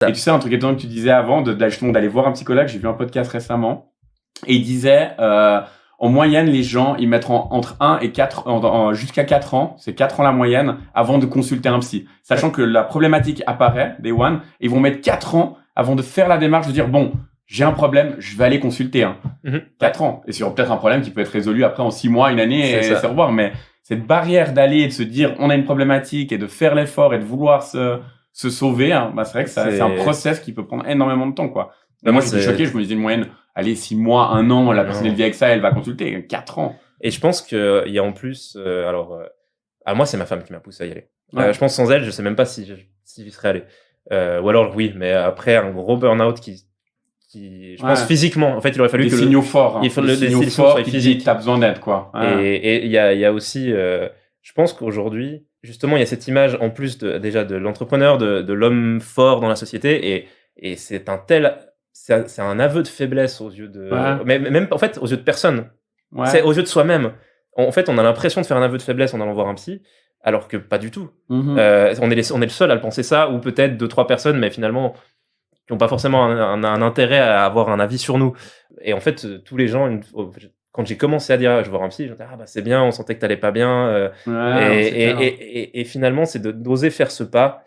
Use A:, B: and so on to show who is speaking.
A: Et tu sais, un truc étonnant que tu disais avant, justement, d'aller voir un psychologue, j'ai vu un podcast récemment, et il disait, en moyenne, les gens, ils mettront entre 1 et 4, jusqu'à 4 ans, c'est 4 ans la moyenne, avant de consulter un psy. Sachant que la problématique apparaît, day one, ils vont mettre 4 ans avant de faire la démarche de dire, bon, j'ai un problème, je vais aller consulter. 4 ans. Et sur peut-être un problème qui peut être résolu après en 6 mois, une année, et c'est revoir. Mais cette barrière d'aller et de se dire, on a une problématique, et de faire l'effort, et de vouloir se sauver, hein, bah, c'est vrai que c'est un process qui peut prendre énormément de temps, quoi. Moi, j'étais choqué, je me disais une moyenne, allez, 6 mois, 1 an, la personne elle vit avec ça, elle va consulter. 4 ans.
B: Et je pense qu'il y a en plus, moi, c'est ma femme qui m'a poussé à y aller. Ouais. Je pense sans elle, je sais même pas si j'y serais allé. Ou alors, oui, mais après un gros burn-out je pense physiquement, en fait, il aurait fallu
A: des signaux forts,
B: il faut des signaux forts
A: physiques. T'as besoin d'aide, quoi.
B: Et il y a aussi, je pense qu'aujourd'hui, justement, il y a cette image, en plus déjà de l'entrepreneur, de l'homme fort dans la société, et c'est c'est un aveu de faiblesse aux yeux mais même, en fait, aux yeux de personne. C'est aux yeux de soi-même. En fait, on a l'impression de faire un aveu de faiblesse en allant voir un psy, alors que pas du tout. On est le seul à le penser ça, ou peut-être 2-3 personnes, mais finalement, qui n'ont pas forcément un intérêt à avoir un avis sur nous. Et en fait, tous les gens, quand j'ai commencé à dire, je vais voir un psy, je me disais, c'est bien, on sentait que t'allais pas bien. Et finalement, c'est d'oser faire ce pas